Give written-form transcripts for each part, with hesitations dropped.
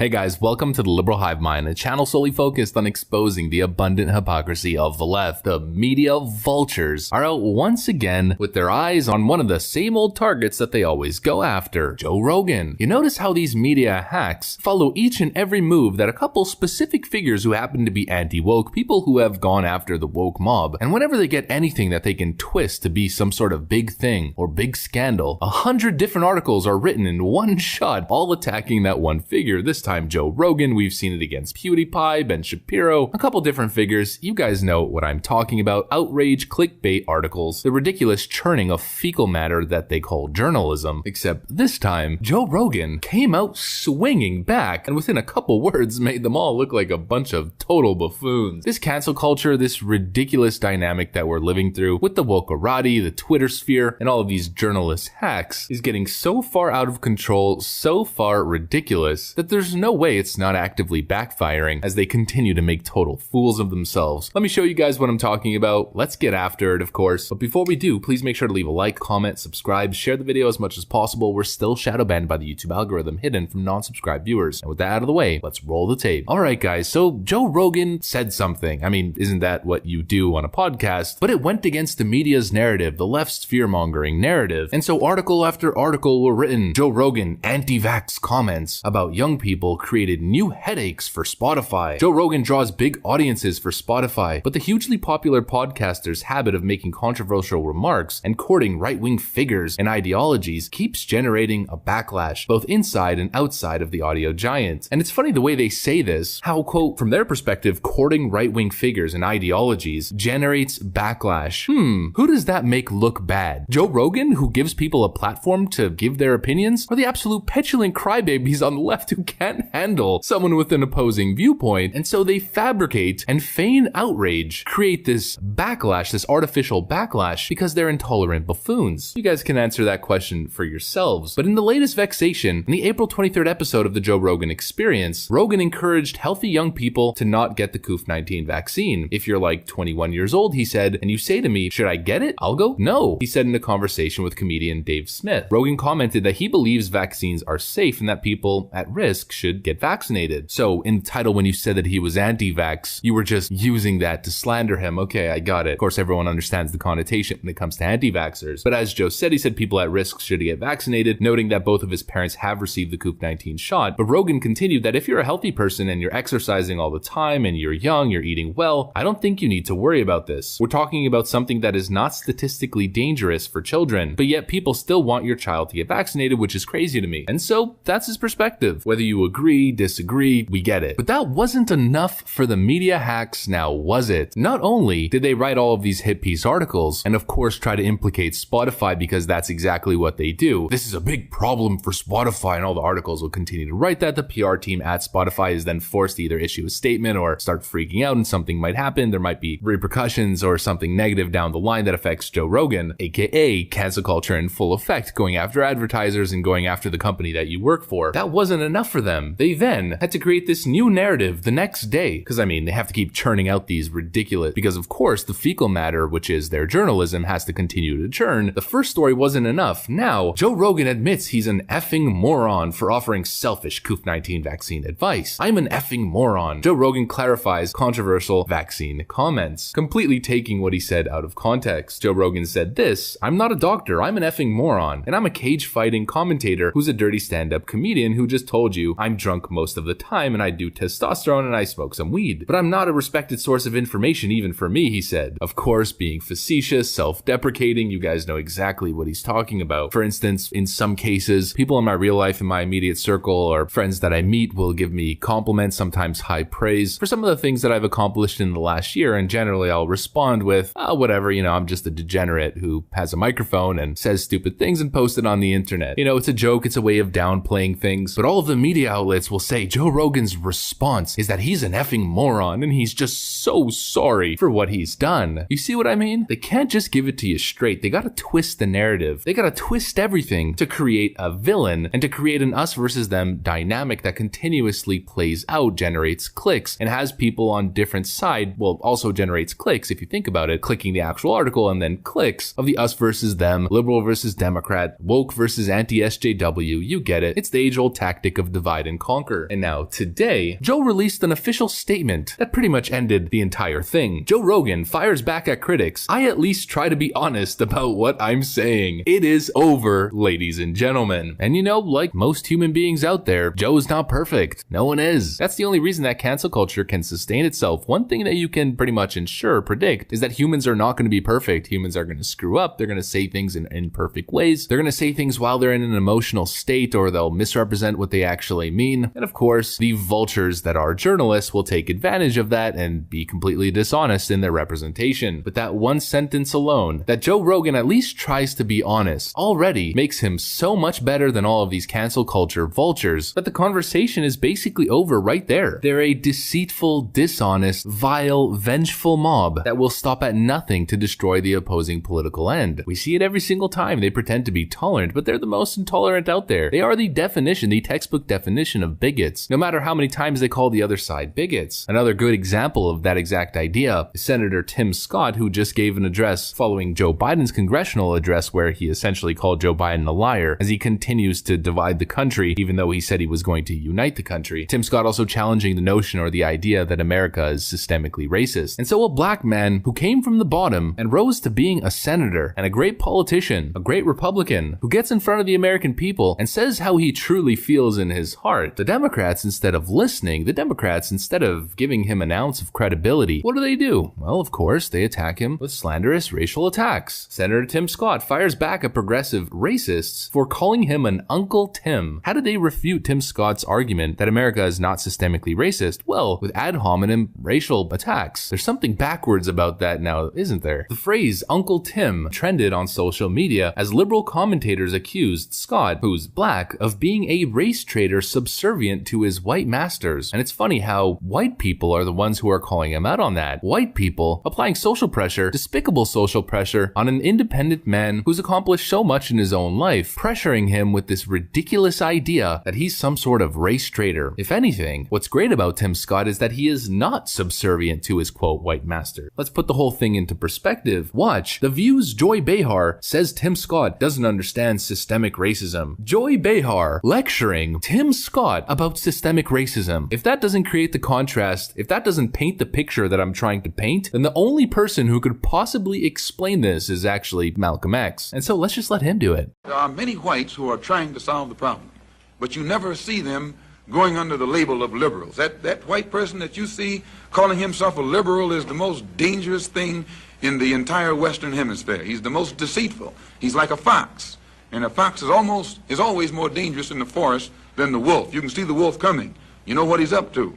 Hey guys, welcome to the Liberal Hive Mind, a channel solely focused on exposing the abundant hypocrisy of the left. The media vultures are out once again with their eyes on one of the same old targets that they always go after, Joe Rogan. You notice how these media hacks follow each and every move that a couple specific figures who happen to be anti-woke, people who have gone after the woke mob, and whenever they get anything that they can twist to be some sort of big thing or big scandal, 100 different articles are written in one shot, all attacking that one figure. This time Joe Rogan, we've seen it against PewDiePie, Ben Shapiro, a couple different figures. You guys know what I'm talking about. Outrage, clickbait articles, the ridiculous churning of fecal matter that they call journalism. Except this time, Joe Rogan came out swinging back and within a couple words made them all look like a bunch of total buffoons. This cancel culture, this ridiculous dynamic that we're living through with the wokerati, the Twitter sphere, and all of these journalist hacks is getting so far out of control, so far ridiculous, that there's no way it's not actively backfiring as they continue to make total fools of themselves. Let me show you guys what I'm talking about. Let's get after it, of course. But before we do, please make sure to leave a like, comment, subscribe, share the video as much as possible. We're still shadow banned by the YouTube algorithm, hidden from non-subscribed viewers. And with that out of the way, let's roll the tape. All right, guys. So Joe Rogan said something. I mean, isn't that what you do on a podcast? But it went against the media's narrative, the left's fear-mongering narrative. And so article after article were written. Joe Rogan anti-vax comments about young people created new headaches for Spotify. Joe Rogan draws big audiences for Spotify, but the hugely popular podcaster's habit of making controversial remarks and courting right-wing figures and ideologies keeps generating a backlash, both inside and outside of the audio giant. And it's funny the way they say this, how, quote, from their perspective, courting right-wing figures and ideologies generates backlash. Who does that make look bad? Joe Rogan, who gives people a platform to give their opinions, or the absolute petulant crybabies on the left who can't handle someone with an opposing viewpoint, and so they fabricate and feign outrage, create this backlash, this artificial backlash, because they're intolerant buffoons? You guys can answer that question for yourselves. But in the latest vexation, in the April 23rd episode of the Joe Rogan Experience, Rogan encouraged healthy young people to not get the COVID-19 vaccine. If you're like 21 years old, he said, and you say to me, should I get it? I'll go, no, he said in a conversation with comedian Dave Smith. Rogan commented that he believes vaccines are safe and that people at risk should get vaccinated. So in the title, when you said that he was anti-vax, you were just using that to slander him. Okay, I got it. Of course, everyone understands the connotation when it comes to anti-vaxxers. But as Joe said, he said people at risk should get vaccinated, noting that both of his parents have received the COVID-19 shot. But Rogan continued that if you're a healthy person and you're exercising all the time and you're young, you're eating well, I don't think you need to worry about this. We're talking about something that is not statistically dangerous for children, but yet people still want your child to get vaccinated, which is crazy to me. And so that's his perspective. Whether you agree, disagree, we get it. But that wasn't enough for the media hacks, now was it? Not only did they write all of these hit piece articles and of course try to implicate Spotify because that's exactly what they do. This is a big problem for Spotify, and all the articles will continue to write that. The PR team at Spotify is then forced to either issue a statement or start freaking out and something might happen. There might be repercussions or something negative down the line that affects Joe Rogan, aka cancel culture in full effect, going after advertisers and going after the company that you work for. That wasn't enough for them. They then had to create this new narrative the next day, because I mean, they have to keep churning out these ridiculous, because of course the fecal matter, which is their journalism, has to continue to churn. The first story wasn't enough. Now, Joe Rogan admits he's an effing moron for offering selfish COVID-19 vaccine advice. I'm an effing moron. Joe Rogan clarifies controversial vaccine comments, completely taking what he said out of context. Joe Rogan said this: I'm not a doctor, I'm an effing moron, and I'm a cage fighting commentator who's a dirty stand-up comedian who just told you I'm drunk most of the time and I do testosterone and I smoke some weed. But I'm not a respected source of information even for me, he said. Of course, being facetious, self-deprecating, you guys know exactly what he's talking about. For instance, in some cases, people in my real life, in my immediate circle, or friends that I meet will give me compliments, sometimes high praise, for some of the things that I've accomplished in the last year, and generally I'll respond with, whatever, I'm just a degenerate who has a microphone and says stupid things and posts it on the internet. It's a joke, it's a way of downplaying things, but all of the media outlets will say Joe Rogan's response is that he's an effing moron and he's just so sorry for what he's done. You see what I mean? They can't just give it to you straight. They gotta twist the narrative. They gotta twist everything to create a villain and to create an us versus them dynamic that continuously plays out, generates clicks, and has people on different side, well, also generates clicks if you think about it, clicking the actual article and then clicks of the us versus them, liberal versus Democrat, woke versus anti-SJW. You get it. It's the age-old tactic of divide and conquer. And now today, Joe released an official statement that pretty much ended the entire thing. Joe Rogan fires back at critics. I at least try to be honest about what I'm saying. It is over, ladies and gentlemen. And you know, like most human beings out there, Joe is not perfect. No one is. That's the only reason that cancel culture can sustain itself. One thing that you can pretty much predict is that humans are not going to be perfect. Humans are going to screw up. They're going to say things in imperfect ways. They're going to say things while they're in an emotional state, or they'll misrepresent what they actually mean. And of course, the vultures that are journalists will take advantage of that and be completely dishonest in their representation. But that one sentence alone, that Joe Rogan at least tries to be honest, already makes him so much better than all of these cancel culture vultures that the conversation is basically over right there. They're a deceitful, dishonest, vile, vengeful mob that will stop at nothing to destroy the opposing political end. We see it every single time. They pretend to be tolerant, but they're the most intolerant out there. They are the definition, the textbook definition of bigots, no matter how many times they call the other side bigots. Another good example of that exact idea is Senator Tim Scott, who just gave an address following Joe Biden's congressional address where he essentially called Joe Biden a liar as he continues to divide the country, even though he said he was going to unite the country. Tim Scott also challenging the notion or the idea that America is systemically racist. And so a black man who came from the bottom and rose to being a senator and a great politician, a great Republican, who gets in front of the American people and says how he truly feels in his heart. The Democrats, instead of listening, instead of giving him an ounce of credibility, what do? Well, of course, they attack him with slanderous racial attacks. Senator Tim Scott fires back at progressive racists for calling him an Uncle Tim. How did they refute Tim Scott's argument that America is not systemically racist? Well, with ad hominem racial attacks. There's something backwards about that now, isn't there? The phrase Uncle Tim trended on social media as liberal commentators accused Scott, who's black, of being a race traitor subservient to his white masters. And it's funny how white people are the ones who are calling him out on that. White people applying social pressure, despicable social pressure, on an independent man who's accomplished so much in his own life, pressuring him with this ridiculous idea that he's some sort of race traitor. If anything, what's great about Tim Scott is that he is not subservient to his quote white master. Let's put the whole thing into perspective. Watch. The View's Joy Behar says Tim Scott doesn't understand systemic racism. Joy Behar lecturing Tim Scott about systemic racism. If that doesn't create the contrast, if that doesn't paint the picture that I'm trying to paint, then the only person who could possibly explain this is actually Malcolm X. And so let's just let him do it. There are many whites who are trying to solve the problem, but you never see them going under the label of liberals. That white person that you see calling himself a liberal is the most dangerous thing in the entire Western Hemisphere. He's the most deceitful. He's like a fox. And a fox is always more dangerous in the forest than the wolf. You can see the wolf coming. You know what he's up to.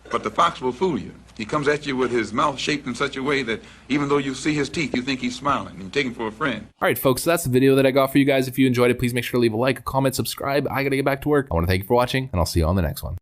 But the fox will fool you. He comes at you with his mouth shaped in such a way that even though you see his teeth, you think he's smiling and you take him for a friend. All right, folks, so that's the video that I got for you guys. If you enjoyed it, please make sure to leave a like, a comment, subscribe. I gotta get back to work. I want to thank you for watching, and I'll see you on the next one.